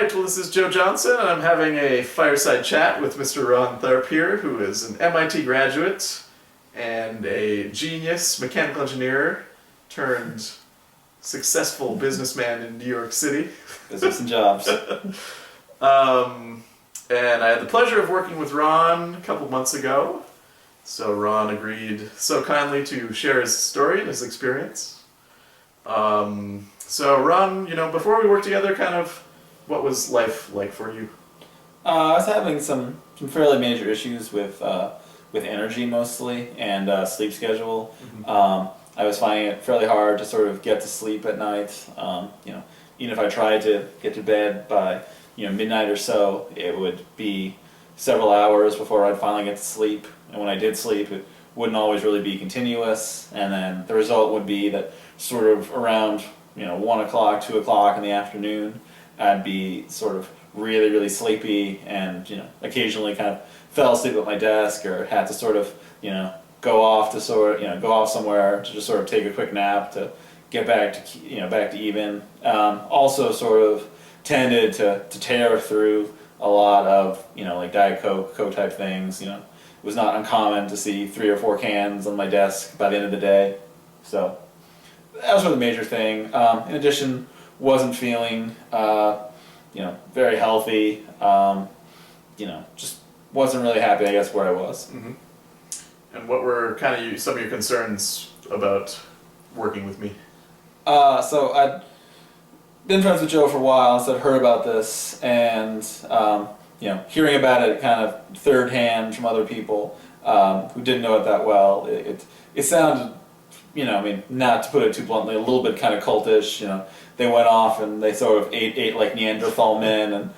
right, well, this is Joe Johnson, and I'm having a fireside chat with Mr. Ron Tharp here, who is an MIT graduate and a genius mechanical engineer turned successful businessman in New York City. Business and jobs. And I had the pleasure of working with Ron a couple months ago. So Ron agreed so kindly to share his story and his experience. So Ron, before we worked together, kind of, what was life like for you? I was having some fairly major issues with energy mostly and sleep schedule. Mm-hmm. I was finding it fairly hard to sort of get to sleep at night. Even if I tried to get to bed by midnight or so, it would be several hours before I'd finally get to sleep. And when I did sleep, it wouldn't always really be continuous. And then the result would be that sort of around 1 o'clock, 2 o'clock in the afternoon, I'd be sort of really, really sleepy and, occasionally kind of fell asleep at my desk or had to sort of, go off somewhere to just sort of take a quick nap to get back to even. Also sort of tended to tear through a lot of, like Diet Coke type things. It was not uncommon to see 3 or 4 cans on my desk by the end of the day. So that was really the major thing. In addition, wasn't feeling, very healthy. Just wasn't really happy, I guess, where I was. Mm-hmm. And what were kind of some of your concerns about working with me? So I'd been friends with Joe for a while, so I'd heard about this, and hearing about it kind of third hand from other people who didn't know it that well, it sounded, not to put it too bluntly, a little bit kind of cultish. They went off and they sort of ate like Neanderthal men, and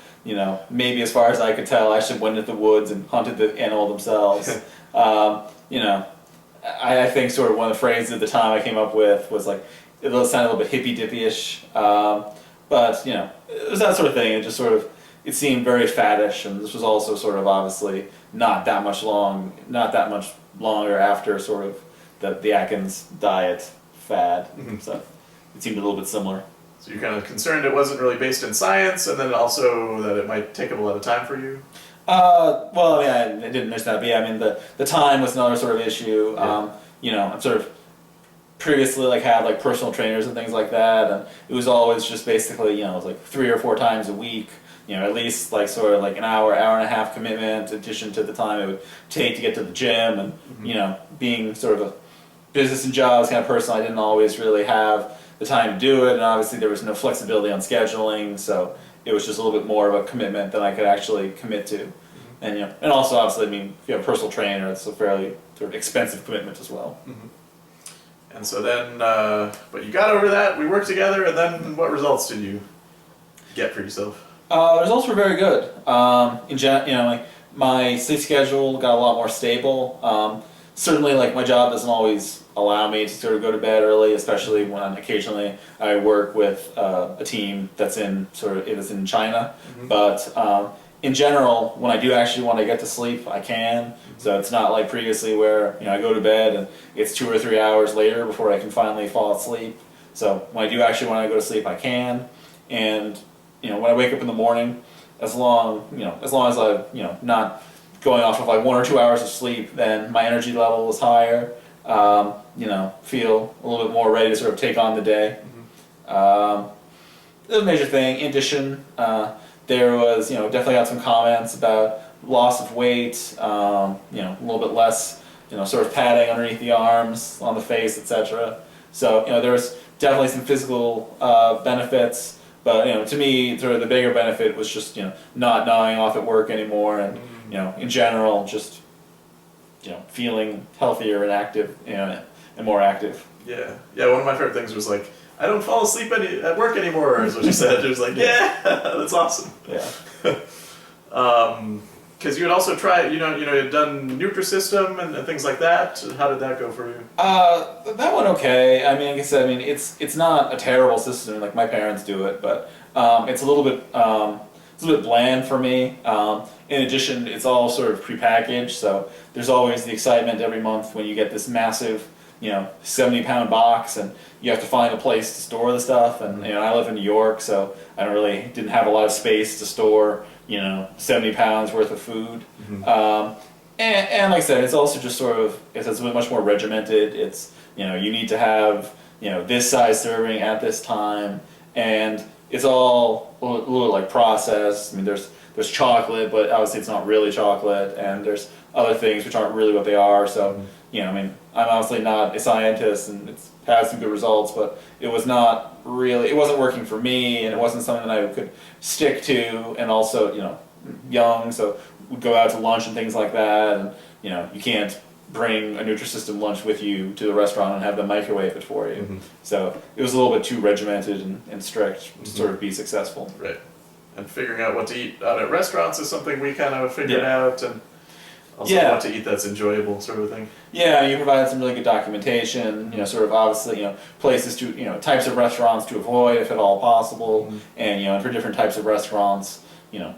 maybe as far as I could tell, I should went into the woods and hunted the animal themselves. I think sort of one of the phrases at the time I came up with was like, it sounded a little bit hippy-dippy-ish, but it was that sort of thing. It just sort of, it seemed very faddish, and this was also sort of obviously not that much longer after sort of the Atkins diet fad. Mm-hmm. So it seemed a little bit similar. So you're kind of concerned it wasn't really based in science, and then also that it might take up a lot of time for you? Well, I didn't miss that, but the time was another sort of issue. Yeah. I'm sort of previously had personal trainers and things like that, and it was always just basically, it was like 3 or 4 times a week, at least sort of an hour and a half commitment in addition to the time it would take to get to the gym, and, mm-hmm. Being sort of a business and jobs kind of person, I didn't always really have the time to do it, and obviously there was no flexibility on scheduling, so it was just a little bit more of a commitment than I could actually commit to. Mm-hmm. And also obviously, if you have a personal trainer, it's a fairly sort of expensive commitment as well. Mm-hmm. And so then, but you got over that, we worked together, and then what results did you get for yourself? The results were very good. My sleep schedule got a lot more stable. Certainly, my job doesn't always allow me to sort of go to bed early, especially when occasionally I work with a team that's in China. Mm-hmm. But in general, when I do actually want to get to sleep, I can. Mm-hmm. So it's not like previously where I go to bed and it's 2 or 3 hours later before I can finally fall asleep. So when I do actually want to go to sleep, I can. And when I wake up in the morning, as long as I'm not going off of 1 or 2 hours of sleep, then my energy level is higher. Feel a little bit more ready to sort of take on the day. Mm-hmm. It was a major thing. In addition, there was, definitely got some comments about loss of weight, a little bit less, sort of padding underneath the arms, on the face, etc. So, there was definitely some physical benefits, but, to me, sort of the bigger benefit was just, not gnawing off at work anymore, and, in general, just, feeling healthier and active, and more active. Yeah. One of my favorite things was I don't fall asleep at work anymore, is what she said. She was like, yeah, that's awesome. Yeah. Because you had also tried, you had done Nutrisystem and things like that. How did that go for you? That went okay. Like I said, it's not a terrible system. My parents do it, but it's a little bit bland for me. In addition, it's all sort of prepackaged, so there's always the excitement every month when you get this massive 70-pound box, and you have to find a place to store the stuff. And I live in New York, so I didn't have a lot of space to store 70 pounds worth of food. And like I said, it's also just it's much more regimented. It's you need to have this size serving at this time, and it's all a little like processed. I mean, there's chocolate, but obviously it's not really chocolate, and there's other things which aren't really what they are. So I mean, I'm obviously not a scientist, and it's had some good results, but it wasn't working for me, and it wasn't something that I could stick to. And also, young, so we'd go out to lunch and things like that, and you can't bring a Nutrisystem lunch with you to the restaurant and have them microwave it for you. So it was a little bit too regimented and strict to sort of be successful. Right. And figuring out what to eat out at restaurants is something we kind of figured out, and also what to eat that's enjoyable, sort of thing. Yeah, you provided some really good documentation, sort of obviously, places to, types of restaurants to avoid if at all possible, and, for different types of restaurants,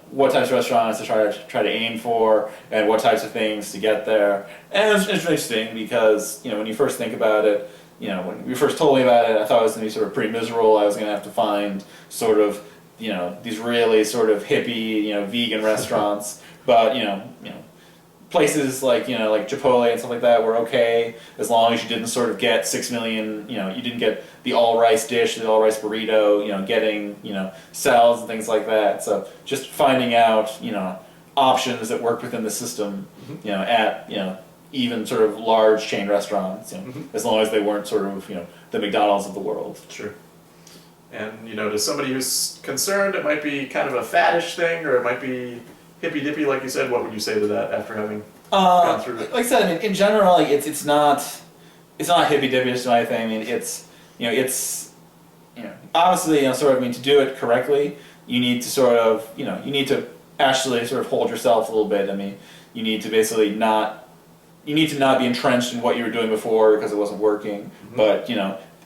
what types of restaurants to try to aim for, and what types of things to get there. And it's interesting because, when you first think about it, when you first told me about it, I thought it was going to be sort of pretty miserable. I was going to have to find sort of, these really sort of hippie, vegan restaurants, but, places like like Chipotle and stuff like that were okay as long as you didn't sort of get 6 million. You didn't get the all rice dish, the all rice burrito. Getting salads and things like that. So just finding out options that work within the system. At even sort of large chain restaurants. As long as they weren't sort of the McDonald's of the world. Sure. And to somebody who's concerned, it might be kind of a faddish thing, or it might be hippy dippy, like you said. What would you say to that after having gone through it? Like I said, I mean, in general, like it's not hippy dippy or anything. I mean, it's obviously sort of, I mean, to do it correctly, you need to sort of you need to actually sort of hold yourself a little bit. I mean, you need to basically not be entrenched in what you were doing before because it wasn't working. But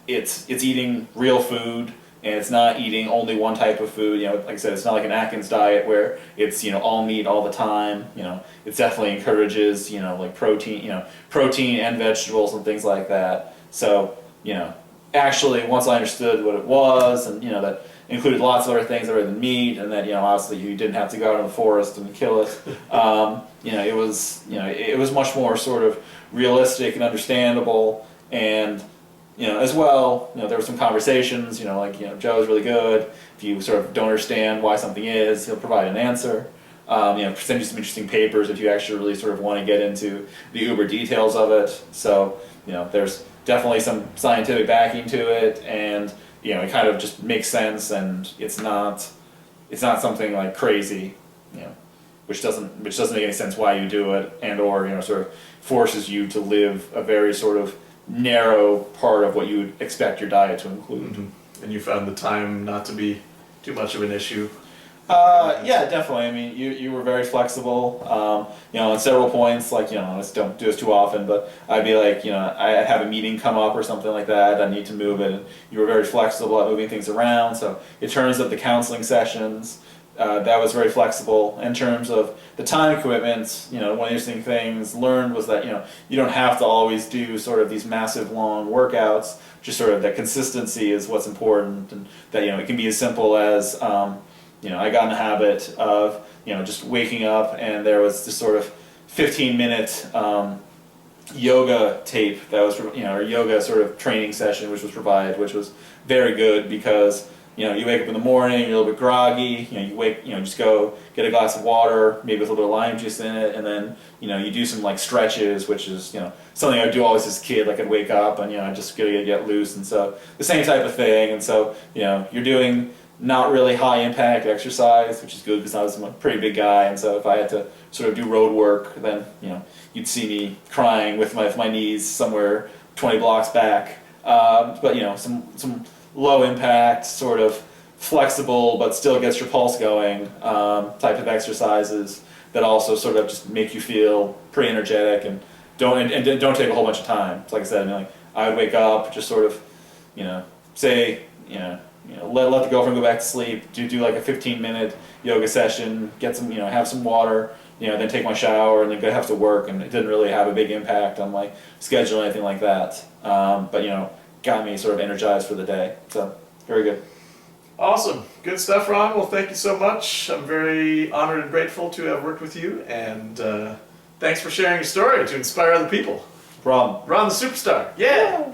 it's eating real food. And it's not eating only one type of food. Like I said, it's not like an Atkins diet where it's all meat all the time. It definitely encourages like protein and vegetables and things like that. So actually, once I understood what it was, and that included lots of other things other than meat, and that obviously you didn't have to go out in the forest and kill it. It was much more sort of realistic and understandable. And as well, there were some conversations, Joe's really good. If you sort of don't understand why something is, he'll provide an answer. Send you some interesting papers if you actually really sort of want to get into the uber details of it. So, there's definitely some scientific backing to it, and, it kind of just makes sense, and it's not something like crazy, which doesn't make any sense why you do it, and or, sort of forces you to live a very sort of narrow part of what you would expect your diet to include. And you found the time not to be too much of an issue? Yeah, definitely. I mean, you were very flexible. On several points, like I just don't do this too often, but I'd be like, I'd have a meeting come up or something like that. I need to move it, and you were very flexible at moving things around. So in terms of the counseling sessions, that was very flexible. In terms of the time commitments, one of the interesting things learned was that you don't have to always do sort of these massive long workouts. Just sort of that consistency is what's important, and that it can be as simple as I got in the habit of just waking up, and there was this sort of 15-minute yoga tape that was or yoga sort of training session which was provided, which was very good because you wake up in the morning, you're a little bit groggy, you just go get a glass of water, maybe with a little bit of lime juice in it, and then, you do some like stretches, which is, something I would do always as a kid. Like I'd wake up and, I just get loose, and so the same type of thing. And so, you're doing not really high impact exercise, which is good because I was a pretty big guy, and so if I had to sort of do road work, then, you'd see me crying with my knees somewhere 20 blocks back. But, some low impact, sort of flexible, but still gets your pulse going type of exercises that also sort of just make you feel pretty energetic and don't take a whole bunch of time. So like I said, I would wake up, just sort of, say, let the girlfriend go back to sleep, do like a 15-minute yoga session, get some, have some water, then take my shower and then go have to work, and it didn't really have a big impact on my schedule or anything like that. But got me sort of energized for the day. So very good. Awesome. Good stuff, Ron. Well, thank you so much. I'm very honored and grateful to have worked with you, and thanks for sharing your story to inspire other people. No problem. Ron the Superstar. Yeah!